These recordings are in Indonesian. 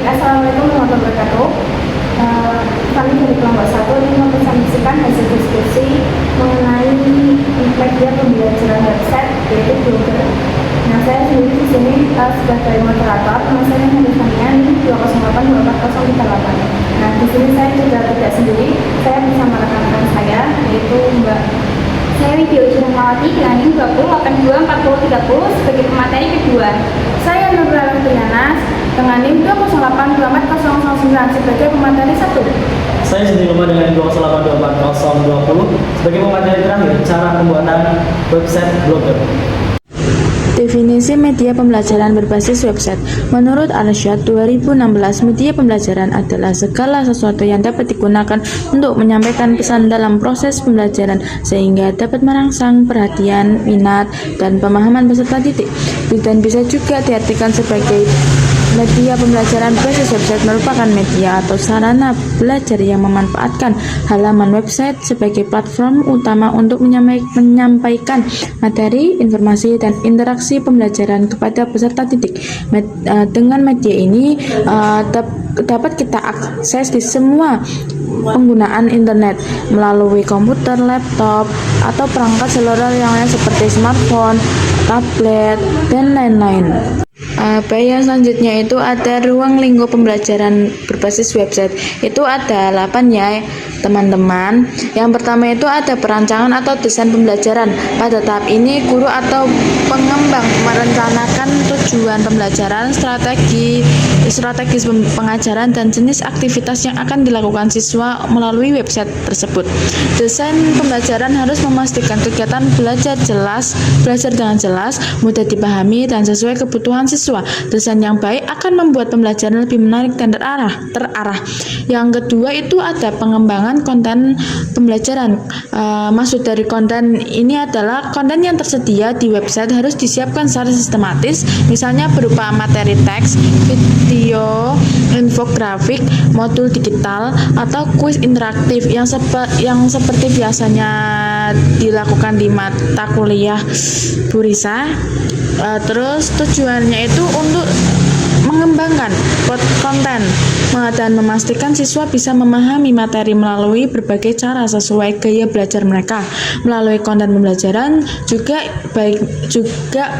Assalamualaikum warahmatullahi wabarakatuh. Kami dari kelompok 1 ingin mempresentasikan hasil diskusi mengenai media pembelajaran website yaitu Blogger. Nah, saya sendiri di sini sebagai moderator, nama saya Hendriania ini 2082438. Nah, di sini saya juga tidak sendiri, saya bersama rekan-rekan saya yaitu Mbak. Saya Widya Ujurahmawati dengan NIM 20824030 sebagai pemateri kedua. Saya Nurul Trianas dengan NIM 2082409 sebagai pemateri 1. Saya Siti Luma dengan 2082420 sebagai pemateri terakhir cara pembuatan website Blogger. Definisi media pembelajaran berbasis website. Menurut Arsyad 2016, media pembelajaran adalah segala sesuatu yang dapat digunakan untuk menyampaikan pesan dalam proses pembelajaran sehingga dapat merangsang perhatian, minat, dan pemahaman peserta didik. Dan bisa juga diartikan sebagai media pembelajaran berbasis website merupakan media atau sarana belajar yang memanfaatkan halaman website sebagai platform utama untuk menyampaikan materi, informasi, dan interaksi pembelajaran kepada peserta didik. Dengan media ini dapat kita akses di semua penggunaan internet melalui komputer, laptop, atau perangkat seluler yang lain seperti smartphone, tablet, dan lain-lain. Yang selanjutnya itu ada ruang lingkup pembelajaran berbasis website. Itu ada 8 ya teman-teman. Yang pertama itu ada perancangan atau desain pembelajaran. Pada tahap ini guru atau pengembang merencanakan tujuan pembelajaran, strategis pengajaran, dan jenis aktivitas yang akan dilakukan siswa melalui website tersebut. Desain pembelajaran harus memastikan kegiatan belajar dengan jelas, mudah dipahami, dan sesuai kebutuhan siswa. Desain yang baik akan membuat pembelajaran lebih menarik dan terarah. Yang kedua itu ada pengembangan konten pembelajaran. Maksud dari konten ini adalah konten yang tersedia di website harus disiapkan secara sistematis, misalnya berupa materi teks, video, infografik, modul digital, atau kuis interaktif yang seperti biasanya dilakukan di mata kuliah Burisa. Terus tujuannya itu untuk mengembangkan konten dan memastikan siswa bisa memahami materi melalui berbagai cara sesuai gaya belajar mereka. Melalui konten pembelajaran juga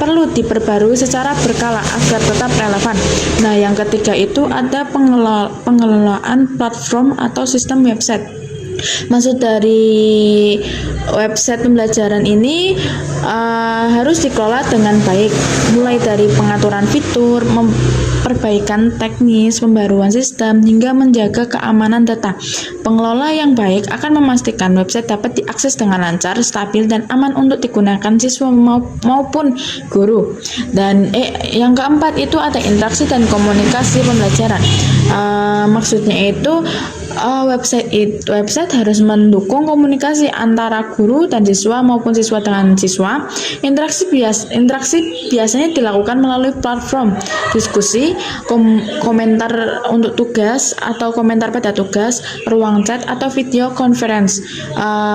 perlu diperbarui secara berkala agar tetap relevan. Nah, yang ketiga itu ada pengelolaan platform atau sistem website. Maksud dari website pembelajaran ini harus dikelola dengan baik, mulai dari pengaturan fitur, perbaikan teknis, pembaruan sistem, hingga menjaga keamanan data. Pengelola yang baik akan memastikan website dapat diakses dengan lancar, stabil, dan aman untuk digunakan siswa maupun guru. Dan yang keempat itu ada interaksi dan komunikasi pembelajaran. Maksudnya itu website harus mendukung komunikasi antara guru dan siswa maupun siswa dengan siswa. Interaksi biasanya dilakukan melalui platform diskusi, komentar untuk tugas atau komentar pada tugas, ruang chat, atau video conference.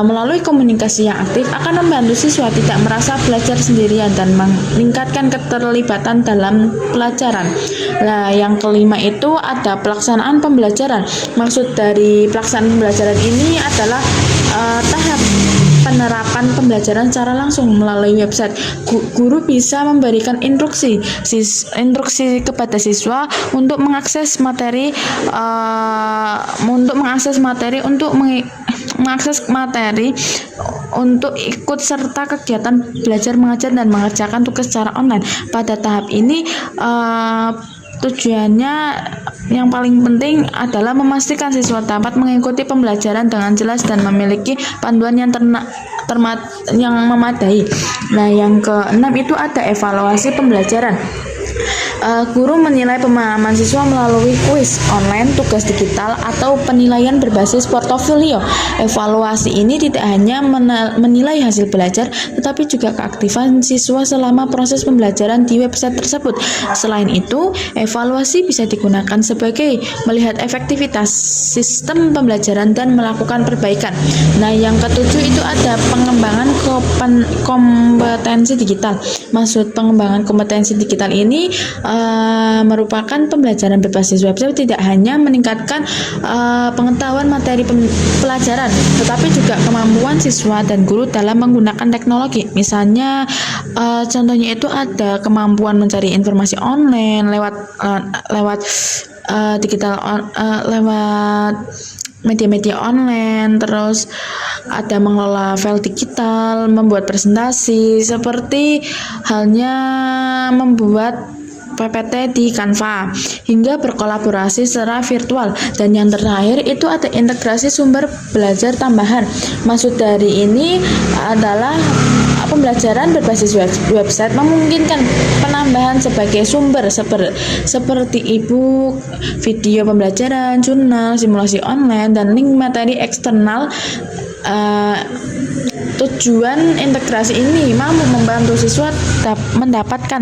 Melalui komunikasi yang aktif akan membantu siswa tidak merasa belajar sendirian dan meningkatkan keterlibatan dalam pelajaran. Nah, yang kelima itu ada pelaksanaan pembelajaran. Maksud dari pelaksanaan pembelajaran ini adalah tahap penerapan pembelajaran secara langsung melalui website. Guru bisa memberikan instruksi kepada siswa untuk mengakses materi untuk ikut serta kegiatan belajar mengajar dan mengerjakan tugas secara online. Pada tahap ini tujuannya yang paling penting adalah memastikan siswa dapat mengikuti pembelajaran dengan jelas dan memiliki panduan yang memadai. Nah, yang keenam itu ada evaluasi pembelajaran. Guru menilai pemahaman siswa melalui kuis online, tugas digital, atau penilaian berbasis portofolio. Evaluasi ini tidak hanya menilai hasil belajar, tetapi juga keaktifan siswa selama proses pembelajaran di website tersebut. Selain itu, evaluasi bisa digunakan sebagai melihat efektivitas sistem pembelajaran dan melakukan perbaikan. Nah, yang ketujuh itu ada pengembangan kompetensi digital. Maksud pengembangan kompetensi digital ini ini merupakan pembelajaran berbasis website tidak hanya meningkatkan pengetahuan materi pelajaran, tetapi juga kemampuan siswa dan guru dalam menggunakan teknologi. Misalnya contohnya itu ada kemampuan mencari informasi online lewat digital lewat media-media online, terus ada mengelola file digital, membuat presentasi, seperti halnya membuat PPT di Canva, hingga berkolaborasi secara virtual. Dan yang terakhir itu ada integrasi sumber belajar tambahan. Maksud dari ini adalah pembelajaran berbasis website memungkinkan penambahan sebagai sumber seperti e-book, video pembelajaran, jurnal, simulasi online, dan link materi eksternal. Tujuan integrasi ini mampu membantu siswa mendapatkan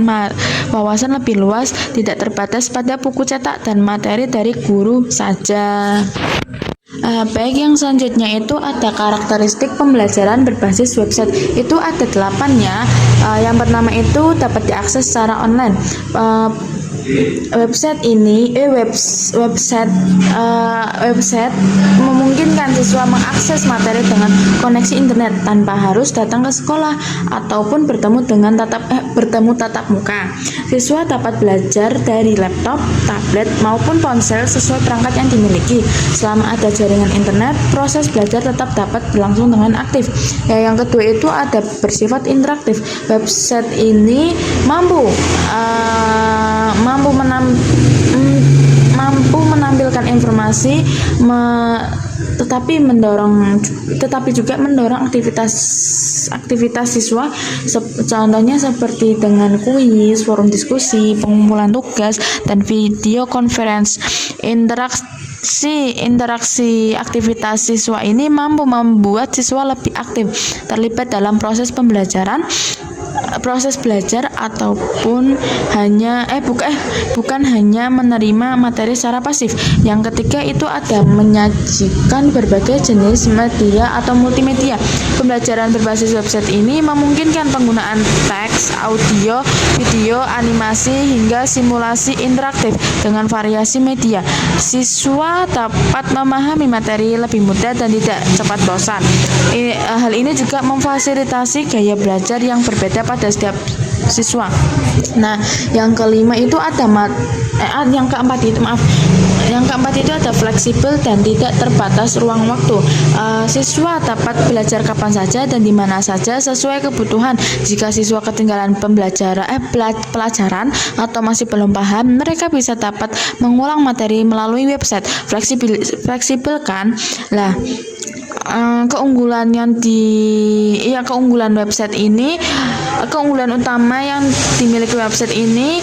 wawasan lebih luas, tidak terbatas pada buku cetak dan materi dari guru saja. Baik, yang selanjutnya itu ada karakteristik pembelajaran berbasis website. Itu ada 8 ya. Yang pertama itu dapat diakses secara online. Website memungkinkan siswa mengakses materi dengan koneksi internet tanpa harus datang ke sekolah ataupun bertemu tatap muka. Siswa dapat belajar dari laptop, tablet maupun ponsel sesuai perangkat yang dimiliki. Selama ada jaringan internet, proses belajar tetap dapat berlangsung dengan aktif. Yang kedua itu ada bersifat interaktif. Website ini mampu menampilkan informasi, tetapi juga mendorong aktivitas siswa. Contohnya seperti dengan kuis, forum diskusi, pengumpulan tugas, dan video conference. Interaksi aktivitas siswa ini mampu membuat siswa lebih aktif terlibat dalam proses belajar ataupun bukan hanya menerima materi secara pasif. Yang ketiga itu ada menyajikan berbagai jenis media atau multimedia. Pembelajaran berbasis website ini memungkinkan penggunaan teks, audio, video, animasi hingga simulasi interaktif dengan variasi media. Siswa dapat memahami materi lebih mudah dan tidak cepat bosan. Hal ini juga memfasilitasi gaya belajar yang berbeda pada setiap siswa. Nah, yang kelima itu ada yang keempat itu ada fleksibel dan tidak terbatas ruang waktu. Siswa dapat belajar kapan saja dan di mana saja sesuai kebutuhan. Jika siswa ketinggalan pelajaran atau masih belum paham, mereka bisa dapat mengulang materi melalui website. Fleksibel kan? Lah, keunggulan utama yang dimiliki website ini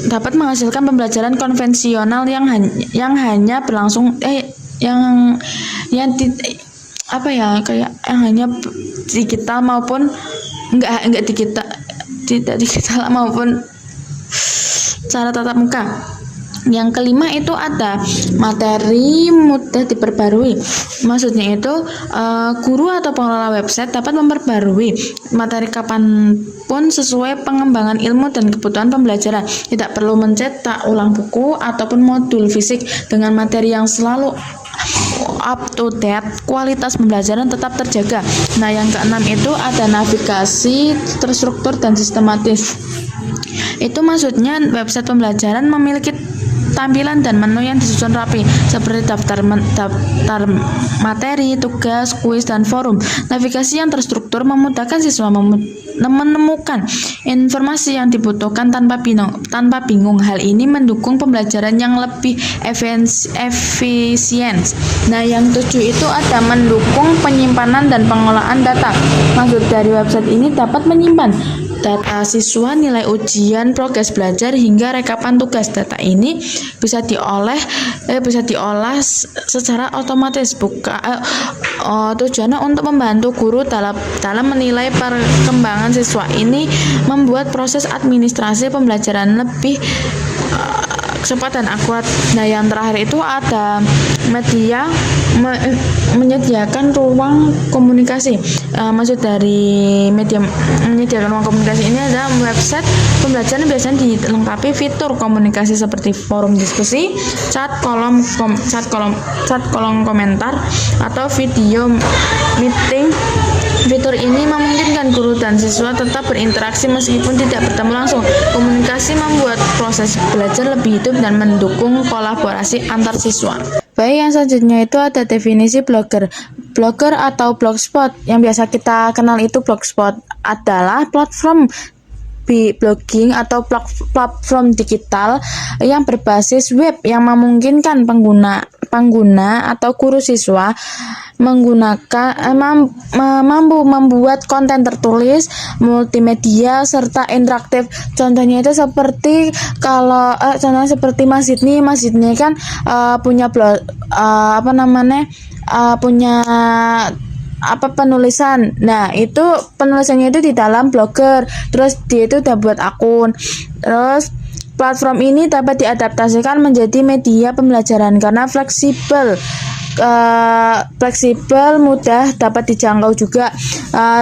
dapat menghasilkan pembelajaran konvensional yang hanya berlangsung yang hanya digital maupun tidak digital maupun cara tatap muka. Yang kelima itu ada materi mudah diperbarui. Maksudnya itu guru atau pengelola website dapat memperbarui materi kapanpun sesuai pengembangan ilmu dan kebutuhan pembelajaran. Tidak perlu mencetak ulang buku ataupun modul fisik. Dengan materi yang selalu up to date, kualitas pembelajaran tetap terjaga. Nah, yang keenam itu ada navigasi terstruktur dan sistematis. Itu maksudnya website pembelajaran memiliki tampilan dan menu yang disusun rapi seperti daftar materi, tugas, kuis, dan forum. Navigasi yang terstruktur memudahkan siswa menemukan informasi yang dibutuhkan tanpa bingung. Hal ini mendukung pembelajaran yang lebih efisien. Nah, yang 7 itu ada mendukung penyimpanan dan pengelolaan data. Maksud dari website ini dapat menyimpan data siswa, nilai ujian, progres belajar, hingga rekapan tugas. Data ini bisa diolah secara otomatis. Tujuannya untuk membantu guru dalam menilai perkembangan siswa. Ini membuat proses administrasi pembelajaran lebih cepat dan akurat. Nah, yang terakhir itu ada media menyediakan ruang komunikasi. Maksud dari media menyediakan ruang komunikasi ini adalah website pembelajaran biasanya dilengkapi fitur komunikasi seperti forum diskusi, chat kolom komentar, atau video meeting. Fitur ini memungkinkan guru dan siswa tetap berinteraksi meskipun tidak bertemu langsung. Komunikasi membuat proses belajar lebih hidup dan mendukung kolaborasi antar siswa. Baik, yang selanjutnya itu ada definisi blogger. Blogger atau blogspot, yang biasa kita kenal itu blogspot, adalah platform blogging atau platform digital yang berbasis web yang memungkinkan pengguna atau guru siswa mampu membuat konten tertulis, multimedia, serta interaktif. Contohnya itu seperti contohnya seperti Masjid nih kan punya blog punya penulisan. Nah, itu penulisannya itu di dalam Blogger. Terus dia itu udah buat akun. Terus platform ini dapat diadaptasikan menjadi media pembelajaran karena fleksibel, mudah dapat dijangkau juga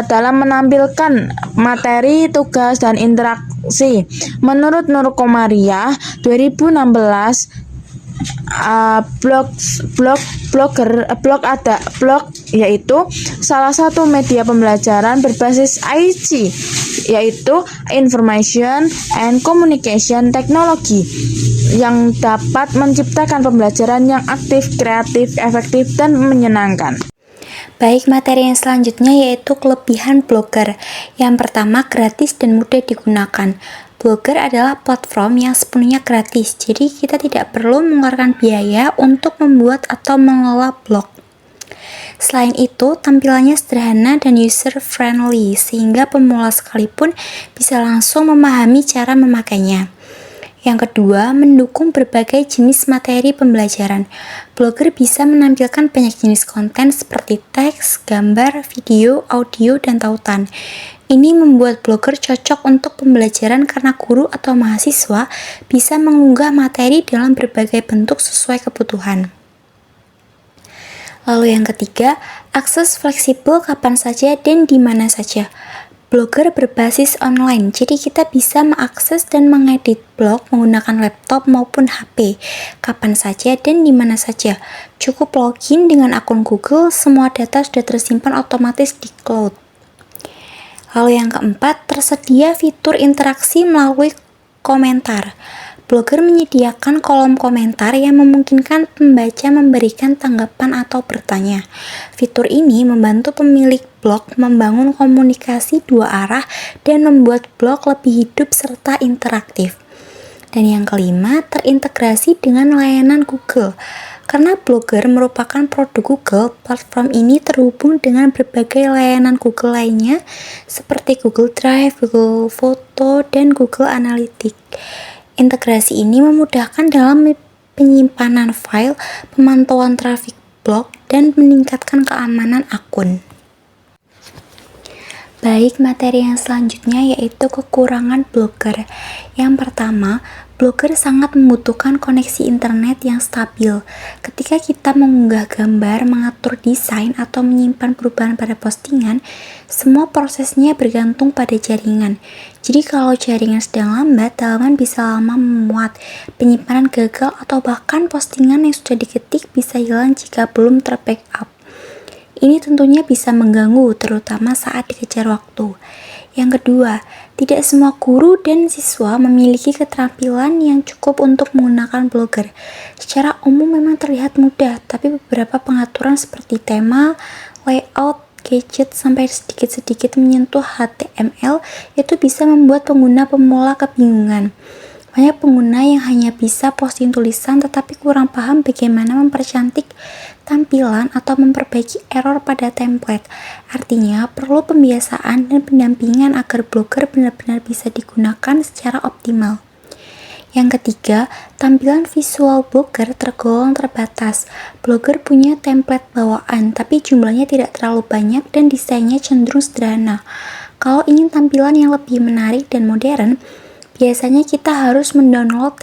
dalam menampilkan materi, tugas, dan interaksi. Menurut Nur Komariah 2016, blog yaitu salah satu media pembelajaran berbasis IT, yaitu Information and Communication Technology, yang dapat menciptakan pembelajaran yang aktif, kreatif, efektif, dan menyenangkan. Baik, materi yang selanjutnya yaitu kelebihan Blogger. Yang pertama, gratis dan mudah digunakan. Blogger adalah platform yang sepenuhnya gratis, jadi kita tidak perlu mengeluarkan biaya untuk membuat atau mengelola blog. Selain itu, tampilannya sederhana dan user-friendly, sehingga pemula sekalipun bisa langsung memahami cara memakainya. Yang kedua, mendukung berbagai jenis materi pembelajaran. Blogger bisa menampilkan banyak jenis konten seperti teks, gambar, video, audio, dan tautan. Ini membuat Blogger cocok untuk pembelajaran karena guru atau mahasiswa bisa mengunggah materi dalam berbagai bentuk sesuai kebutuhan. Lalu yang ketiga, akses fleksibel kapan saja dan di mana saja. Blogger berbasis online, jadi kita bisa mengakses dan mengedit blog menggunakan laptop maupun HP, kapan saja dan di mana saja. Cukup login dengan akun Google, semua data sudah tersimpan otomatis di cloud. Lalu yang keempat, tersedia fitur interaksi melalui komentar. Blogger menyediakan kolom komentar yang memungkinkan pembaca memberikan tanggapan atau bertanya. Fitur ini membantu pemilik blog membangun komunikasi dua arah dan membuat blog lebih hidup serta interaktif. Dan yang kelima, terintegrasi dengan layanan Google. Karena Blogger merupakan produk Google, platform ini terhubung dengan berbagai layanan Google lainnya seperti Google Drive, Google Foto, dan Google Analytics. Integrasi ini memudahkan dalam penyimpanan file, pemantauan trafik blog, dan meningkatkan keamanan akun. Baik, materi yang selanjutnya yaitu kekurangan Blogger. Yang pertama, Blogger sangat membutuhkan koneksi internet yang stabil. Ketika kita mengunggah gambar, mengatur desain, atau menyimpan perubahan pada postingan, semua prosesnya bergantung pada jaringan. Jadi kalau jaringan sedang lambat, halaman bisa lama memuat, penyimpanan gagal, atau bahkan postingan yang sudah diketik bisa hilang jika belum terbackup. Ini tentunya bisa mengganggu, terutama saat dikejar waktu. Yang kedua, tidak semua guru dan siswa memiliki keterampilan yang cukup untuk menggunakan Blogger. Secara umum memang terlihat mudah, tapi beberapa pengaturan seperti tema, layout, gadget, sampai sedikit-sedikit menyentuh HTML itu bisa membuat pengguna pemula kebingungan. Banyak pengguna yang hanya bisa posting tulisan tetapi kurang paham bagaimana mempercantik tampilan atau memperbaiki error pada template. Artinya, perlu pembiasaan dan pendampingan agar Blogger benar-benar bisa digunakan secara optimal. Yang ketiga, tampilan visual Blogger tergolong terbatas. Blogger punya template bawaan, tapi jumlahnya tidak terlalu banyak dan desainnya cenderung sederhana. Kalau ingin tampilan yang lebih menarik dan modern, biasanya kita harus mendownload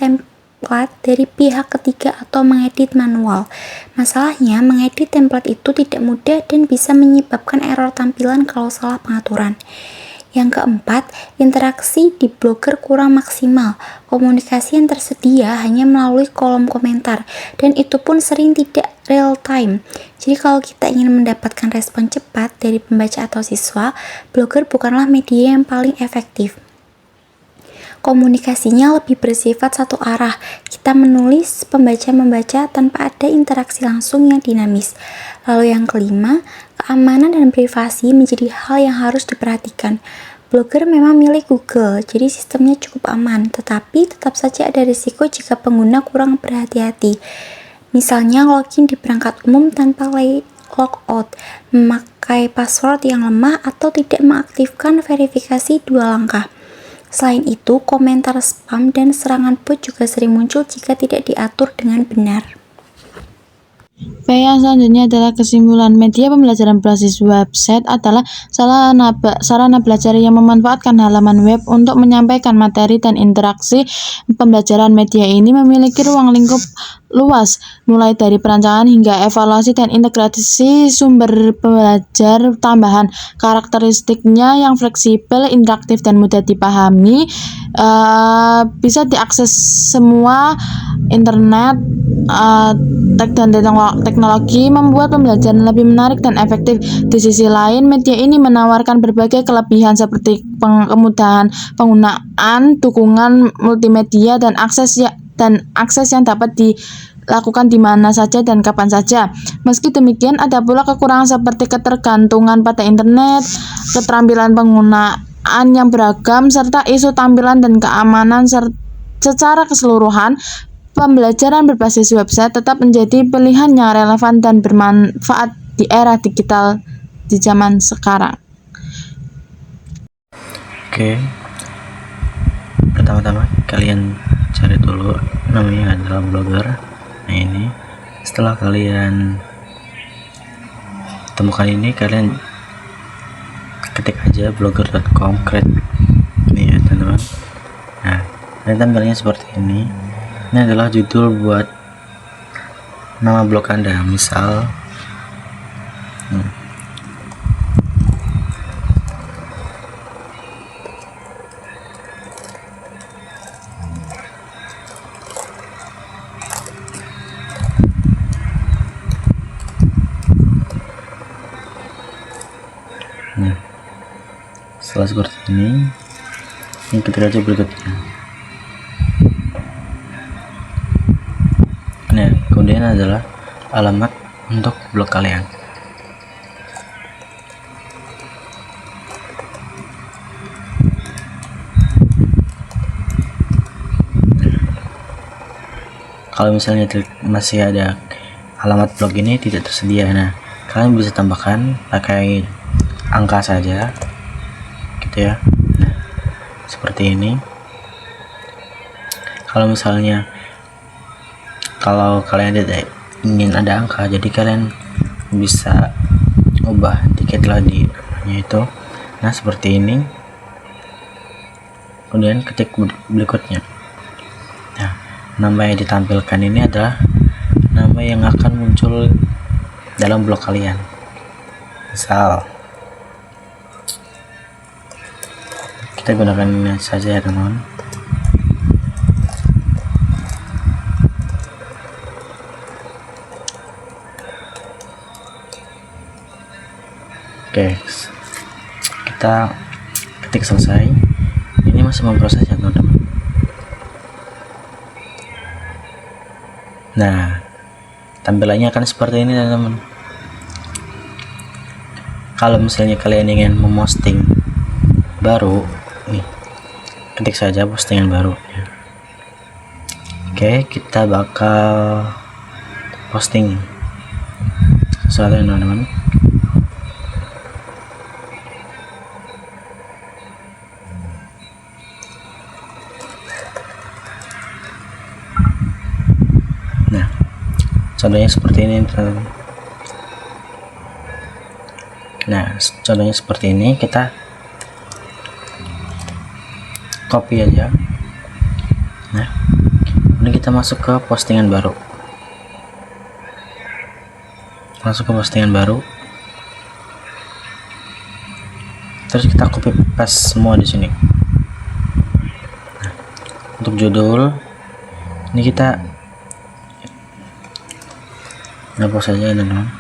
template dari pihak ketiga atau mengedit manual. Masalahnya, mengedit template itu tidak mudah dan bisa menyebabkan error tampilan kalau salah pengaturan. Yang keempat, interaksi di Blogger kurang maksimal. Komunikasi yang tersedia hanya melalui kolom komentar, dan itu pun sering tidak real time. Jadi kalau kita ingin mendapatkan respon cepat dari pembaca atau siswa, Blogger bukanlah media yang paling efektif. Komunikasinya lebih bersifat satu arah. Kita menulis, pembaca membaca tanpa ada interaksi langsung yang dinamis. Lalu yang kelima, keamanan dan privasi menjadi hal yang harus diperhatikan. Blogger memang milik Google, jadi sistemnya cukup aman, tetapi tetap saja ada risiko jika pengguna kurang berhati-hati. Misalnya login di perangkat umum tanpa logout, memakai password yang lemah, atau tidak mengaktifkan verifikasi 2 langkah. Selain itu, komentar spam dan serangan bot juga sering muncul jika tidak diatur dengan benar. P yang selanjutnya adalah kesimpulan. Media pembelajaran berbasis website adalah sarana belajar yang memanfaatkan halaman web untuk menyampaikan materi dan interaksi. Pembelajaran media ini memiliki ruang lingkup luas, mulai dari perancangan hingga evaluasi dan integrasi sumber belajar tambahan. Karakteristiknya yang fleksibel, interaktif, dan mudah dipahami, bisa diakses semua internet. Dan teknologi membuat pembelajaran lebih menarik dan efektif. Di sisi lain, media ini menawarkan berbagai kelebihan seperti kemudahan penggunaan, dukungan multimedia, dan akses yang dapat dilakukan di mana saja dan kapan saja. Meski demikian, ada pula kekurangan seperti ketergantungan pada internet, keterampilan penggunaan yang beragam, serta isu tampilan dan keamanan. Secara keseluruhan, pembelajaran berbasis website tetap menjadi pilihan yang relevan dan bermanfaat di era digital di zaman sekarang. Oke, pertama-tama kalian cari dulu, namanya adalah Blogger. Nah ini, setelah kalian temukan ini, kalian ketik aja blogger.com, ini ya teman-teman. Nah, nanti tampilannya seperti ini. Ini adalah judul buat nama blog Anda, misal setelah seperti ini ketik aja berikutnya. Nah, kemudian adalah alamat untuk blog kalian. Kalau misalnya masih ada alamat blog ini tidak tersedia, nah kalian bisa tambahkan pakai angka saja gitu ya. Nah, seperti ini. Kalau kalian tidak ingin ada angka, jadi kalian bisa ubah dikit lah di namanya itu. Nah, seperti ini. Kemudian ketik berikutnya. Nah, nama yang ditampilkan ini adalah nama yang akan muncul dalam blog kalian. Misal kita gunakan ini saja ya teman-teman. Oke, kita ketik selesai. Ini masih memproses ya teman-teman. Nah, tampilannya akan seperti ini teman-teman. Kalau misalnya kalian ingin memposting baru, nih ketik saja postingan baru ya. Oke, kita bakal posting sesuatu ya teman-teman. Nah, contohnya seperti ini teman-teman. Nah, contohnya seperti ini, kita copy aja. Nah, Kemudian kita masuk ke postingan baru. Terus kita copy paste semua di sini. Nah, untuk judul ini kita hapus saja teman-teman.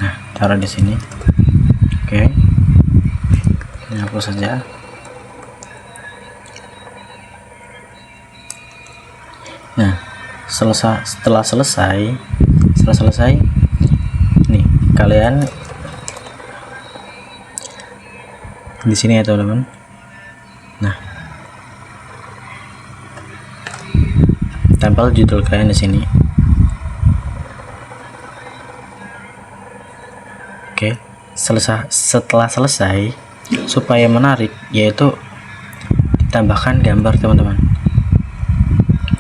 Nah, taruh di sini. Oke. Ini hapus saja. Nah, setelah selesai nih kalian di sini ya teman-teman. Nah, tempel judul kalian di sini. Oke, setelah selesai, supaya menarik yaitu ditambahkan gambar teman-teman.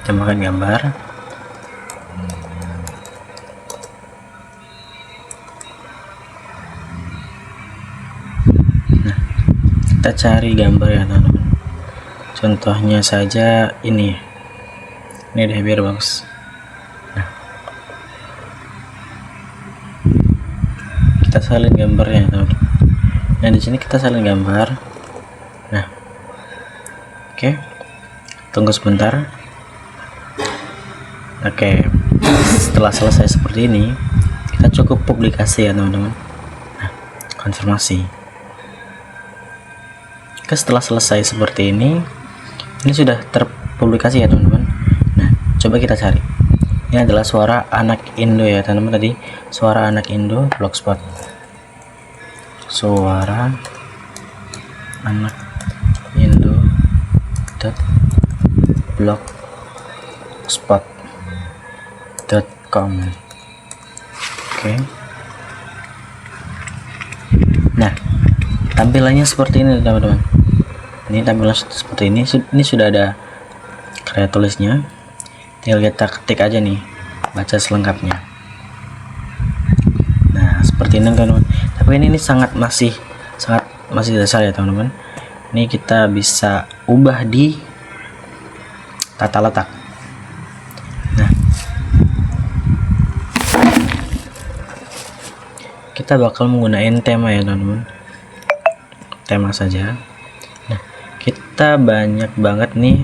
Tambahkan gambar. Nah, kita cari gambar ya teman-teman. Contohnya saja ini deh biar bagus. Nah, kita salin gambarnya teman-teman. Nah, di sini kita salin gambar. Nah, oke, tunggu sebentar. Oke, setelah selesai seperti ini, kita cukup publikasi ya teman-teman. Nah, konfirmasi. Oke, setelah selesai seperti ini sudah terpublikasi ya teman-teman. Nah, coba kita cari. Ini adalah suara anak Indo ya teman-teman. Tadi suara anak Indo blogspot. Suara anak Indo blogspot.com. Oke. Nah, tampilannya seperti ini teman-teman. Ini tampilan seperti ini. Ini sudah ada karya tulisnya. Tinggal kita ketik aja nih, baca selengkapnya. Nah, seperti ini teman-teman. Tapi ini masih dasar ya teman-teman. Ini kita bisa ubah di tata letak. Nah, kita bakal menggunakan tema ya teman-teman. Tema saja. Nah, kita banyak banget nih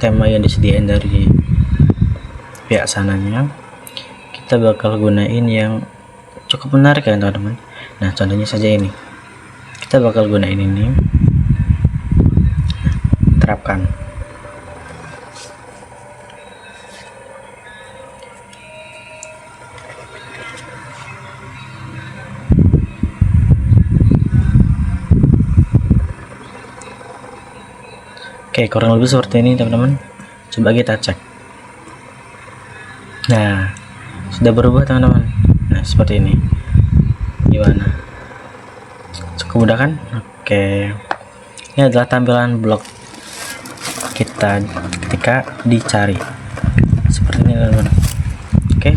tema yang disediain dari pihak sananya. Kita bakal gunain yang cukup menarik ya teman-teman. Nah, contohnya saja ini. Kita bakal gunain ini. Terapkan. Oke, kurang lebih seperti ini teman-teman. Coba kita cek. Nah, sudah berubah teman-teman. Nah, seperti ini. Gimana? Cukup mudah kan? Oke. Ini adalah tampilan blog kita ketika dicari. Seperti ini teman-teman. Oke.